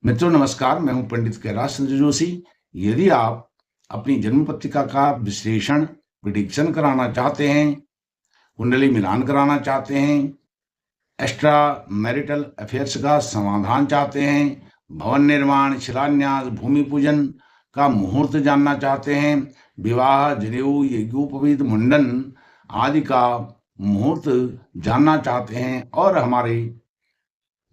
मित्रों नमस्कार, मैं हूं पंडित कैलाश चंद्र जोशी। यदि आप अपनी जन्म पत्रिका का विश्लेषण प्रिडिक्शन कराना चाहते हैं, कुंडली मिलान कराना चाहते हैं, एक्स्ट्रा मैरिटल अफेयर्स का समाधान चाहते हैं, भवन निर्माण, शिलान्यास, भूमि पूजन का मुहूर्त जानना चाहते हैं, विवाह, जनेऊ, यज्ञोपवीत, मुंडन आदि का मुहूर्त जानना चाहते हैं और हमारे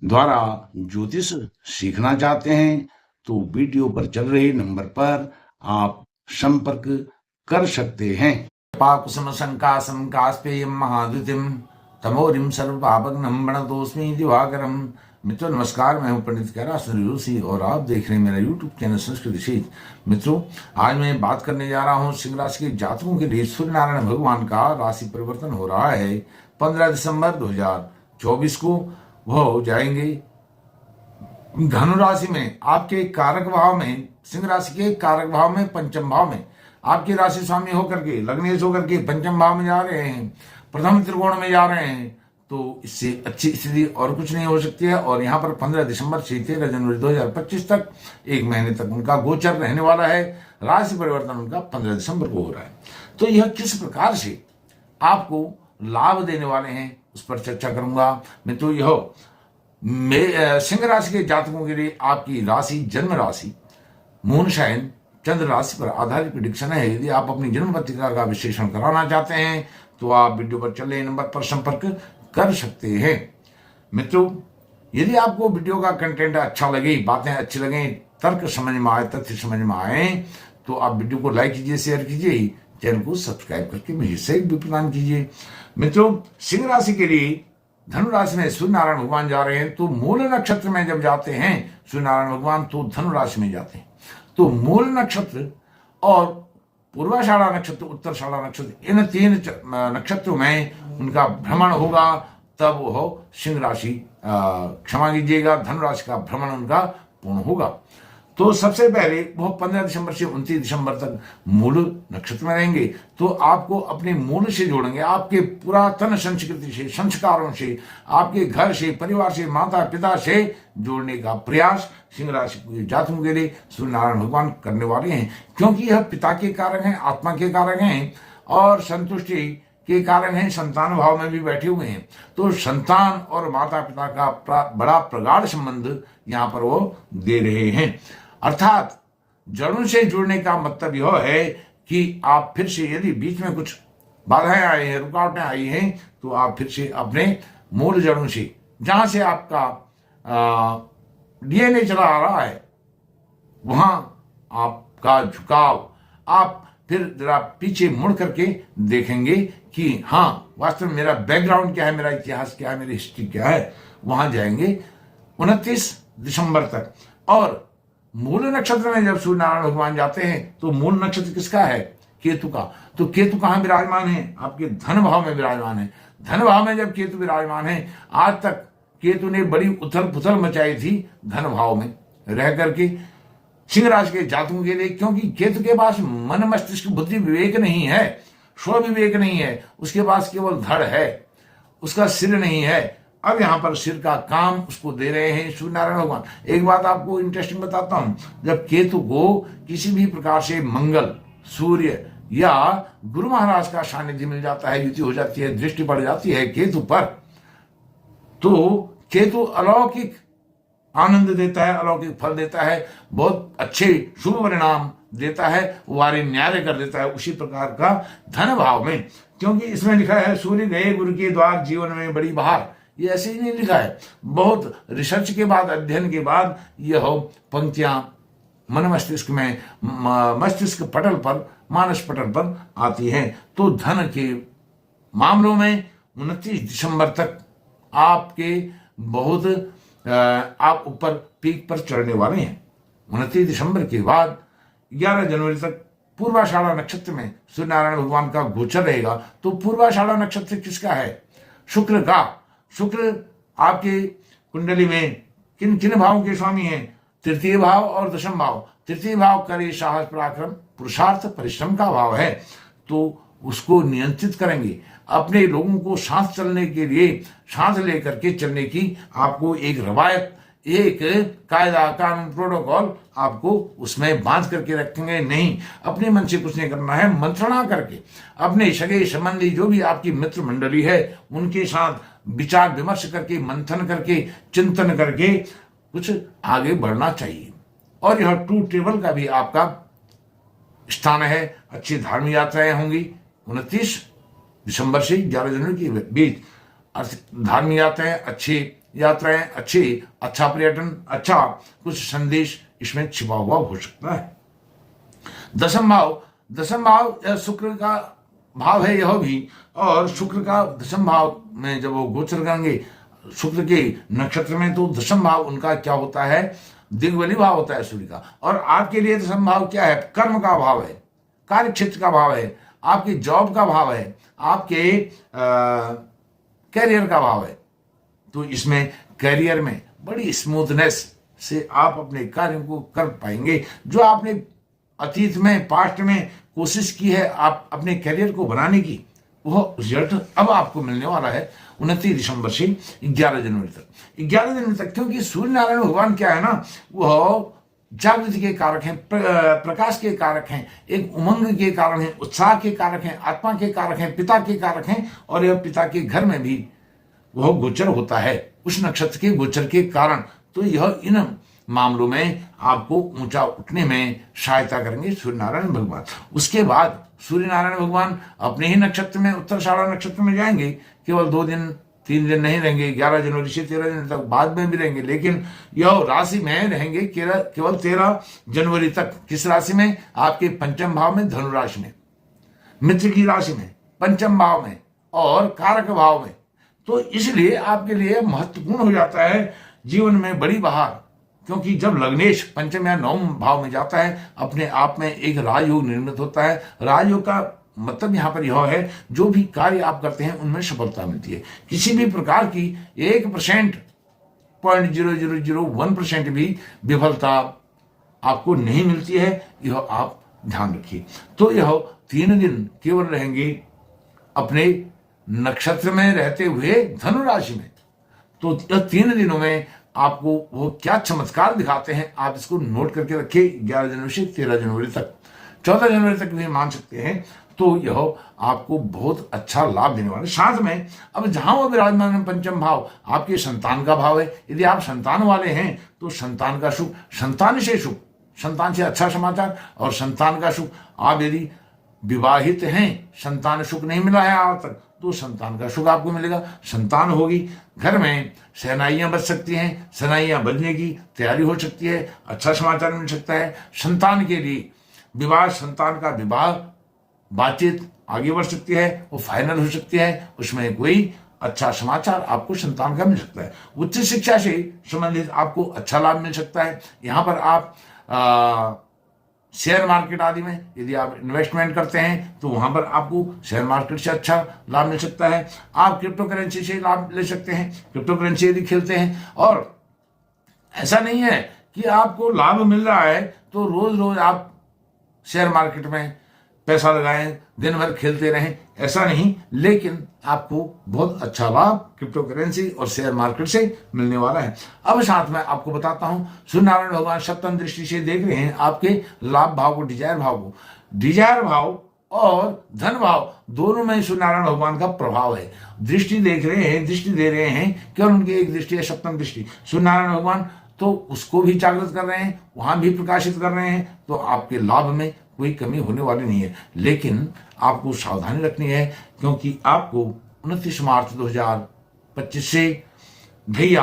द्वारा ज्योतिष सीखना चाहते हैं तो वीडियो पर चल रहे नंबर पर आप संपर्क कर सकते हैं। पाकुसम शंकासम कास्पेयम महाद्युतिम तमोरिम सर्वपापग्नम प्रणतोस्मि दिवाकरम। मित्रों नमस्कार, मैं हूं पंडित कैलाश चंद्र जोशी और आप देख रहे हैं मेरा यूट्यूब चैनल संस्कृत शेष। मित्रों आज मैं बात करने जा रहा हूं सिंह राशि के जातकों के लिए सूर्य नारायण भगवान का राशि परिवर्तन हो रहा है 15 दिसंबर 2024 को। वो हो जाएंगे धनु राशि में, आपके कारक भाव में, सिंह राशि के कारक भाव में, पंचम भाव में आपके राशि स्वामी होकर के लग्नेश होकर के पंचम भाव में जा रहे हैं, प्रथम त्रिकोण में जा रहे हैं। तो इससे अच्छी स्थिति और कुछ नहीं हो सकती है। और यहाँ पर 15 दिसंबर से 13 जनवरी 2025 तक एक महीने तक उनका गोचर रहने वाला है। राशि परिवर्तन उनका 15 दिसंबर को हो रहा है। तो यह किस प्रकार से आपको लाभ देने वाले हैं उस पर चर्चा करूंगा। मित्रों यह सिंह राशि के जातकों के लिए आपकी राशि जन्म राशि मून शयन चंद्र राशि पर आधारित प्रिडिक्शन है। यदि आप अपनी जन्म पत्रिका का विश्लेषण कराना चाहते हैं तो आप वीडियो पर चल रहे नंबर पर संपर्क कर सकते हैं। मित्रों यदि आपको वीडियो का कंटेंट अच्छा लगे, बातें अच्छी लगे, तर्क समझ में आए, तथ्य समझ में आए तो आप वीडियो को लाइक कीजिए, शेयर कीजिए, चैनल को सब्सक्राइब करके मुझे सहयोग भी प्रदान कीजिए। मित्रों सिंह राशि के लिए धनु राशि में सूर्य नारायण भगवान जा रहे हैं। तो मूल नक्षत्र में जब जाते हैं सूर्य नारायण भगवान तो धनु राशि में जाते हैं। तो मूल नक्षत्र और पूर्वाषाढ़ा नक्षत्र, उत्तराषाढ़ा नक्षत्र, इन तीन नक्षत्रों में उनका भ्रमण होगा। तब वह सिंह राशि क्षमा कीजिएगा धनु राशि का भ्रमण उनका पूर्ण होगा। तो सबसे पहले वह 15 दिसंबर से 29 दिसंबर तक मूल नक्षत्र में रहेंगे। तो आपको अपने मूल से जोड़ेंगे, आपके पुरातन संस्कृति से, संस्कारों से, आपके घर से, परिवार से, माता पिता से जोड़ने का प्रयास सिंह राशि के जातकों के लिए सूर्य नारायण भगवान करने वाले हैं। क्योंकि यह पिता के कारक हैं, आत्मा के कारक हैं और संतुष्टि के कारण हैं, संतान भाव में भी बैठे हुए हैं। तो संतान और माता पिता का बड़ा प्रगाढ़ संबंध यहाँ पर वो दे रहे हैं। अर्थात जड़ों से जुड़ने का मतलब यह है कि आप फिर से, यदि बीच में कुछ बाधाएं आई हैं, रुकावटें आई हैं, तो आप फिर से अपने मूल जड़ों से, जहां से आपका डीएनए चला आ रहा है, वहां आपका झुकाव, आप फिर जरा पीछे मुड़ करके देखेंगे कि हाँ वास्तव में मेरा बैकग्राउंड क्या है, मेरा इतिहास क्या है, मेरी हिस्ट्री क्या है। वहां जाएंगे 29 दिसंबर तक। और मूल नक्षत्र में जब सूर्य नारायण भगवान जाते हैं तो मूल नक्षत्र किसका है? केतु का। तो केतु कहां विराजमान है? आपके धन भाव में विराजमान है। धन भाव में जब केतु विराजमान है, आज तक केतु ने बड़ी उथल पुथल मचाई थी धन भाव में रह करके सिंह राशि के जातकों के लिए। क्योंकि केतु के पास मन, मस्तिष्क, बुद्धि, विवेक नहीं है, स्व विवेक नहीं है, उसके पास केवल धड़ है, उसका सिर नहीं है। अब यहां पर सिर का काम उसको दे रहे हैं सूर्य नारायण भगवान। एक बात आपको इंटरेस्टिंग बताता हूं, जब केतु को किसी भी प्रकार से मंगल, सूर्य या गुरु महाराज का सानिध्य मिल जाता है, युति हो जाती है, दृष्टि पड़ जाती है केतु पर, तो केतु अलौकिक आनंद देता है, अलौकिक फल देता है, बहुत अच्छे शुभ परिणाम देता है, वारी न्याय कर देता है। उसी प्रकार का धन भाव में, क्योंकि इसमें लिखा है सूर्य गए गुरु के द्वार जीवन में बड़ी बहार, ये ऐसे ही नहीं लिखा है। बहुत रिसर्च के बाद, अध्ययन के बाद यह पंक्तियां मन मस्तिष्क में, मस्तिष्क पटल पर, मानस पटल पर आती हैं। तो धन के मामलों में 29 दिसंबर तक आपके बहुत आप ऊपर पीक पर चढ़ने वाले हैं। 29 दिसंबर के बाद 11 जनवरी तक पूर्वाषाढ़ा नक्षत्र में सूर्य नारायण भगवान का गोचर रहेगा। तो पूर्वाषाढ़ा नक्षत्र किसका है? शुक्र का। शुक्र आपके कुंडली में किन किन भावों के स्वामी हैं? तृतीय भाव और दशम भाव। तृतीय भाव करे साहस, पराक्रम, पुरुषार्थ, परिश्रम का भाव है। तो उसको नियंत्रित करेंगे। अपने लोगों को साथ चलने के लिए, साथ लेकर के चलने की आपको एक रवायत, एक कायदा कानून प्रोटोकॉल आपको उसमें बांध करके रखेंगे नहीं। अपने मन से कुछ नहीं करना है, मंत्रणा करके अपने सगे संबंधी जो भी आपकी मित्र मंडली है उनके साथ विचार विमर्श करके, मंथन करके, चिंतन करके कुछ आगे बढ़ना चाहिए। और यह 2 टेबल का भी आपका स्थान है। अच्छी धार्मिक यात्राएं होंगी 29 दिसंबर से 11 जनवरी के बीच। धार्मिक यात्राएं अच्छी, अच्छा पर्यटन, अच्छा कुछ संदेश इसमें छिपा हुआ हो सकता है। दशम भाव यह शुक्र का भाव है यह भी, और शुक्र का दशम भाव में जब वो गोचर करेंगे शुक्र के नक्षत्र में, तो दशम भाव उनका क्या होता है, दिग्बली भाव होता है सूर्य का। और आपके लिए दशम भाव क्या है, कर्म का भाव है, कार्य क्षेत्र का भाव है, आपकी जॉब का भाव है, आपके कैरियर का भाव है। तो इसमें कैरियर में बड़ी स्मूथनेस से आप अपने कार्यों को कर पाएंगे। जो आपने अतीत में, पास्ट में कोशिश की है आप अपने कैरियर को बनाने की, वह रिजल्ट अब आपको मिलने वाला है 29 दिसंबर से 11 जनवरी तक। 11 जनवरी तक, क्योंकि सूर्य नारायण भगवान क्या है ना, वह जागृति के कारक हैं, प्रकाश के कारक हैं, एक उमंग के कारक हैं, उत्साह के कारक हैं, आत्मा के कारक हैं, पिता के कारक हैं। और यह पिता के घर में भी वह गोचर होता है उस नक्षत्र के गोचर के कारण। तो यह इन मामलों में आपको ऊंचा उठने में सहायता करेंगे सूर्य नारायण भगवान। उसके बाद सूर्य नारायण भगवान अपने ही नक्षत्र में, उत्तराषाढ़ा नक्षत्र में जाएंगे। केवल 2-3 दिन नहीं रहेंगे, 11 जनवरी से 13 जनवरी तक, बाद में भी रहेंगे, लेकिन यह राशि में रहेंगे केवल 13 जनवरी तक। किस राशि में, आपके पंचम भाव में, धनु राशि में, मित्र की राशि में, पंचम भाव में और कारक भाव में। तो इसलिए आपके लिए महत्वपूर्ण हो जाता है जीवन में बड़ी बहार, क्योंकि जब लग्नेश पंचम या नवम भाव में जाता है अपने आप में एक राजयोग निर्मित होता है। राजयोग का मतलब यहाँ पर यह है जो भी कार्य आप करते हैं उनमें सफलता मिलती है। किसी भी प्रकार की 1% 0.0001% भी विफलता आपको नहीं मिलती है, यह आप ध्यान रखिए। तो यह 3 दिन केवल रहेंगे अपने नक्षत्र में रहते हुए धनु राशि में। तो यह 3 दिनों में आपको वो क्या चमत्कार दिखाते हैं, आप इसको नोट करके रखिए। 11 जनवरी से 13 जनवरी तक, 14 जनवरी तक भी मान सकते हैं। तो यह आपको बहुत अच्छा लाभ देने वाला है। साथ में अब जहां वो विराजमान है पंचम भाव, आपके संतान का भाव है। यदि आप संतान वाले हैं तो संतान का सुख, संतान से सुख, संतान से अच्छा समाचार और संतान का सुख। आप यदि विवाहित हैं, संतान सुख नहीं मिला है आज तक, तो संतान का सुख आपको मिलेगा। संतान होगी, घर में शहनाइयां बज सकती हैं, शहनाइयां बजने की तैयारी हो सकती है, अच्छा समाचार मिल सकता है। संतान के लिए विवाह, संतान का विवाह, बातचीत आगे बढ़ सकती है, वो फाइनल हो सकती है, उसमें कोई अच्छा समाचार आपको संतान का मिल सकता है। उच्च शिक्षा से संबंधित आपको अच्छा लाभ मिल सकता है। यहाँ पर आप शेयर मार्केट आदि में यदि आप इन्वेस्टमेंट करते हैं तो वहां पर आपको शेयर मार्केट से अच्छा लाभ मिल सकता है। आप क्रिप्टो करेंसी से लाभ ले सकते हैं, क्रिप्टो करेंसी यदि खेलते हैं। और ऐसा नहीं है कि आपको लाभ मिल रहा है तो रोज रोज आप शेयर मार्केट में पैसा लगाएं, दिन भर खेलते रहें, ऐसा नहीं। लेकिन आपको बहुत अच्छा लाभ क्रिप्टो करेंसी और शेयर मार्केट से मिलने वाला है। अब साथ में आपको बताता हूं, सूर्य नारायण भगवान सप्तम दृष्टि से देख रहे हैं आपके लाभ भाव को, डिजायर भाव को। डिजायर भाव और धन भाव दोनों में सूर्य नारायण भगवान का प्रभाव है। दृष्टि देख रहे हैं, दृष्टि दे रहे हैं, केवल उनकी एक दृष्टि है सप्तम दृष्टि सूर्य नारायण भगवान, तो उसको भी जागृत कर रहे हैं, वहां भी प्रकाशित कर रहे हैं। तो आपके लाभ में कोई कमी होने वाली नहीं है। लेकिन आपको सावधानी रखनी है, क्योंकि आपको 29 मार्च 2025 से ढैया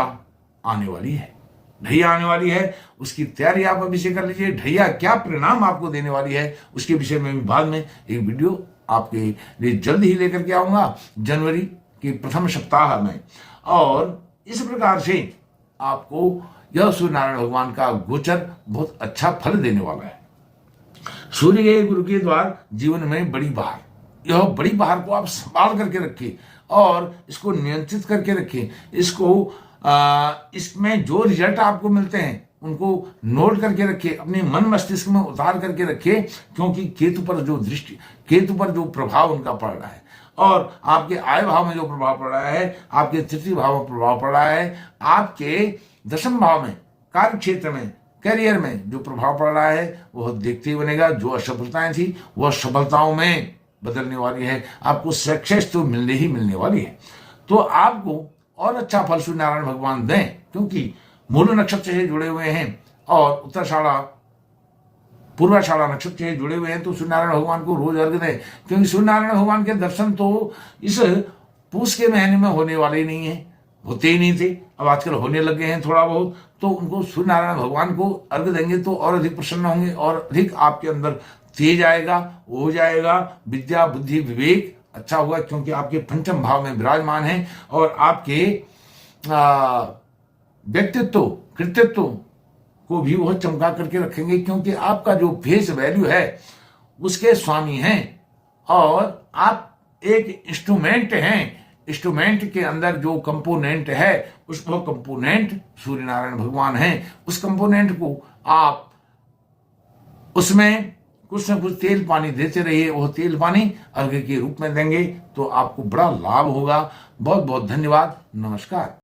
आने वाली है। ढैया आने वाली है, उसकी तैयारी आप अभी से कर लीजिए। ढैया क्या परिणाम आपको देने वाली है उसके विषय में बाद में एक वीडियो आपके लिए जल्द ही लेकर के आऊंगा, जनवरी के प्रथम सप्ताह में। और इस प्रकार से आपको यह सूर्य नारायण भगवान का गोचर बहुत अच्छा फल देने वाला है। सूर्य के गुरु के द्वार जीवन में बड़ी बहार, यह बड़ी बहार को आप संभाल करके रखिए और इसको नियंत्रित करके रखिए। इसको इसमें जो रिजल्ट आपको मिलते हैं उनको नोट करके रखिए, अपने मन मस्तिष्क में उतार करके रखिए, क्योंकि केतु पर जो दृष्टि, केतु पर जो प्रभाव उनका पड़ रहा है और आपके आय भाव में जो प्रभाव पड़ रहा है, आपके तृतीय भाव में प्रभाव पड़ रहा है, आपके दशम भाव में कार्य क्षेत्र में, करियर में जो प्रभाव पड़ रहा है वह देखते ही बनेगा। जो असफलताएं थी वह सफलताओं में बदलने वाली है, आपको सक्सेस तो मिलने ही मिलने वाली है। तो आपको और अच्छा फल सूर्य नारायण भगवान दें, क्योंकि मूल नक्षत्र से जुड़े हुए हैं और उत्तराषाढ़ा पूर्वाषाढ़ा नक्षत्र से जुड़े हुए हैं, तो सूर्यनारायण भगवान को रोज अर्घ्य दें, क्योंकि सूर्यनारायण भगवान के दर्शन तो इस पूस के महीने में होने वाले ही नहीं है, होते ही नहीं थे, अब आजकल होने लगे हैं थोड़ा बहुत। तो उनको सूर्यनारायण भगवान को अर्घ्य देंगे तो और अधिक प्रसन्न होंगे और अधिक आपके अंदर तेज आएगा, हो जाएगा, विद्या बुद्धि विवेक अच्छा होगा, क्योंकि आपके पंचम भाव में विराजमान है और आपके व्यक्तित्व कृतित्व को भी वह चमका करके रखेंगे, क्योंकि आपका जो फेस वैल्यू है उसके स्वामी हैं और आप एक इंस्ट्रूमेंट हैं। इंस्ट्रूमेंट के अंदर जो कंपोनेंट है उस वो कंपोनेंट सूर्य नारायण भगवान हैं। उस कंपोनेंट को आप उसमें कुछ न कुछ तेल पानी देते रहिए, वो तेल पानी अर्घ्य के रूप में देंगे तो आपको बड़ा लाभ होगा। बहुत बहुत धन्यवाद, नमस्कार।